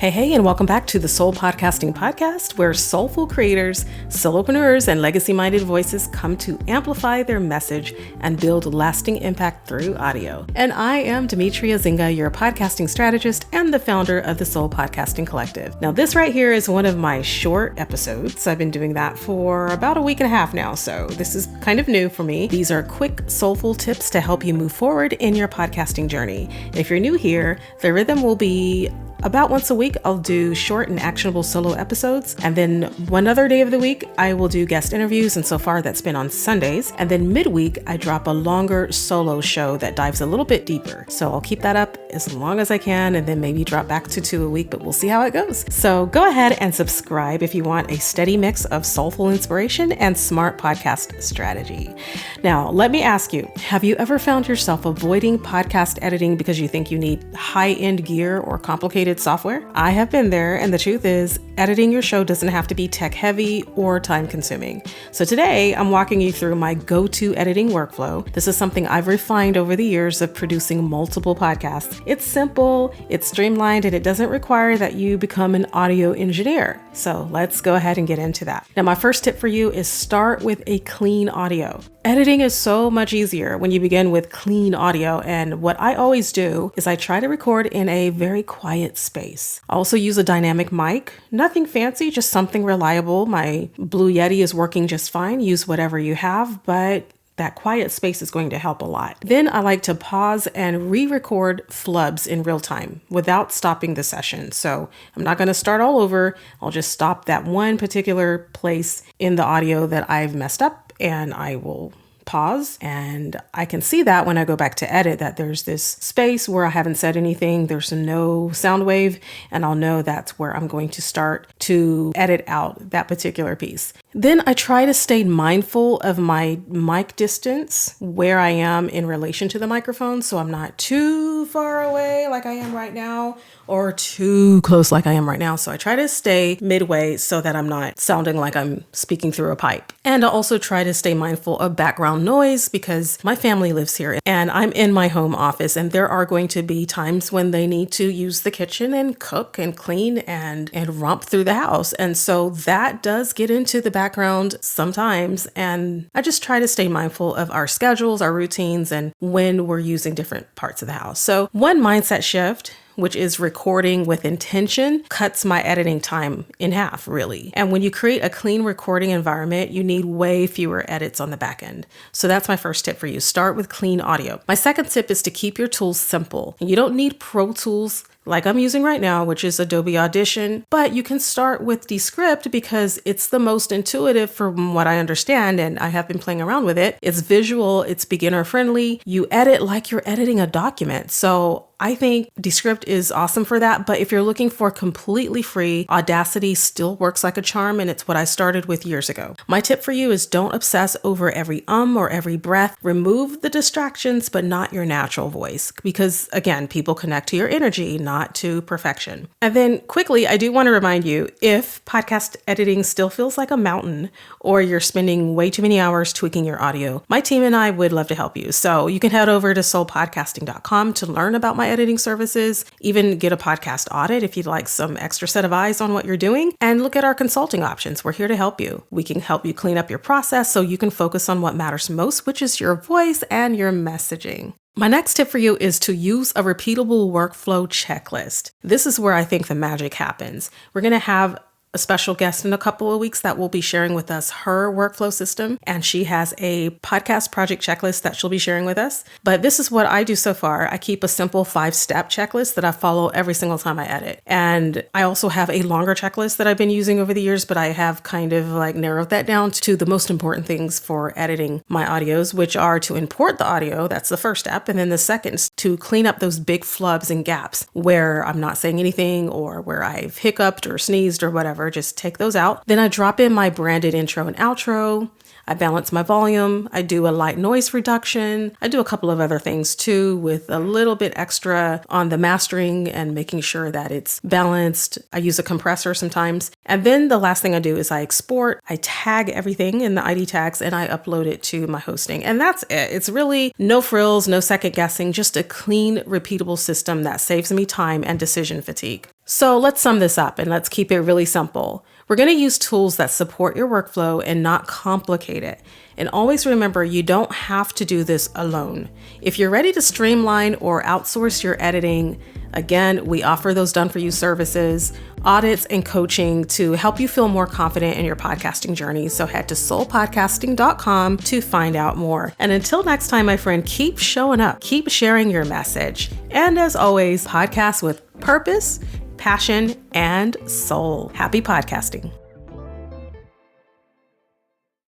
Hey, and welcome back to the Soul Podcasting Podcast, where soulful creators, solopreneurs, and legacy-minded voices come to amplify their message and build lasting impact through audio. And I am Demetria Zinga, your podcasting strategist and the founder of the Soul Podcasting Collective. Now, this right here is one of my short episodes. I've been doing that for about a week and a half now, so this is kind of new for me. These are quick, soulful tips to help you move forward in your podcasting journey. And if you're new here, the rhythm will be about once a week, I'll do short and actionable solo episodes. And then one other day of the week, I will do guest interviews. And so far that's been on Sundays. And then midweek, I drop a longer solo show that dives a little bit deeper. So I'll keep that up as long as I can and then maybe drop back to 2 a week, but we'll see how it goes. So go ahead and subscribe if you want a steady mix of soulful inspiration and smart podcast strategy. Now, let me ask you, have you ever found yourself avoiding podcast editing because you think you need high-end gear or complicated software? I have been there, and the truth is, editing your show doesn't have to be tech heavy or time consuming. So today, I'm walking you through my go-to editing workflow. This is something I've refined over the years of producing multiple podcasts. It's simple, it's streamlined, and it doesn't require that you become an audio engineer. So let's go ahead and get into that. Now, my first tip for you is start with a clean audio. Editing is so much easier when you begin with clean audio, and what I always do is I try to record in a very quiet space. I also use a dynamic mic, nothing fancy, just something reliable. My Blue Yeti is working just fine. Use whatever you have, but that quiet space is going to help a lot. Then I like to pause and re-record flubs in real time without stopping the session. So I'm not going to start all over. I'll just stop that one particular place in the audio that I've messed up, and I will pause, and I can see that when I go back to edit that there's this space where I haven't said anything, there's no sound wave, and I'll know that's where I'm going to start to edit out that particular piece. Then I try to stay mindful of my mic distance, where I am in relation to the microphone, so I'm not too far away like I am right now or too close like I am right now. So I try to stay midway so that I'm not sounding like I'm speaking through a pipe. And I also try to stay mindful of background noise because my family lives here and I'm in my home office, and there are going to be times when they need to use the kitchen and cook and clean and romp through the house. And so that does get into the background sometimes. And I just try to stay mindful of our schedules, our routines, and when we're using different parts of the house. So one mindset shift, which is recording with intention, cuts my editing time in half, really. And when you create a clean recording environment, you need way fewer edits on the back end. So that's my first tip for you. Start with clean audio. My second tip is to keep your tools simple. You don't need pro tools like I'm using right now, which is Adobe Audition, but you can start with Descript because it's the most intuitive from what I understand, and I have been playing around with it. It's visual, it's beginner friendly. You edit like you're editing a document. So I think Descript is awesome for that, but if you're looking for completely free, Audacity still works like a charm, and it's what I started with years ago. My tip for you is don't obsess over every or every breath. Remove the distractions, but not your natural voice, because again, people connect to your energy, not to perfection. And then quickly, I do want to remind you, if podcast editing still feels like a mountain, or you're spending way too many hours tweaking your audio, my team and I would love to help you. So you can head over to soulpodcasting.com to learn about my editing services, even get a podcast audit if you'd like some extra set of eyes on what you're doing, and look at our consulting options. We're here to help you. We can help you clean up your process so you can focus on what matters most, which is your voice and your messaging. My next tip for you is to use a repeatable workflow checklist. This is where I think the magic happens. We're going to have a special guest in a couple of weeks that will be sharing with us her workflow system. And she has a podcast project checklist that she'll be sharing with us. But this is what I do so far. I keep a simple 5-step checklist that I follow every single time I edit. And I also have a longer checklist that I've been using over the years, but I have kind of like narrowed that down to the most important things for editing my audios, which are to import the audio. That's the first step. And then the second is to clean up those big flubs and gaps where I'm not saying anything or where I've hiccuped or sneezed or whatever. whatever, just take those out. Then I drop in my branded intro and outro. I balance my volume. I do a light noise reduction. I do a couple of other things too, with a little bit extra on the mastering and making sure that it's balanced. I use a compressor sometimes. And then the last thing I do is I export. I tag everything in the ID tags and I upload it to my hosting. And that's it. It's really no frills, no second guessing, just a clean, repeatable system that saves me time and decision fatigue. So let's sum this up and let's keep it really simple. We're going to use tools that support your workflow and not complicate it. And always remember, you don't have to do this alone. If you're ready to streamline or outsource your editing, again, we offer those done-for-you services, audits, and coaching to help you feel more confident in your podcasting journey. So head to soulpodcasting.com to find out more. And until next time, my friend, keep showing up, keep sharing your message. And as always, podcast with purpose, passion, and soul. Happy podcasting.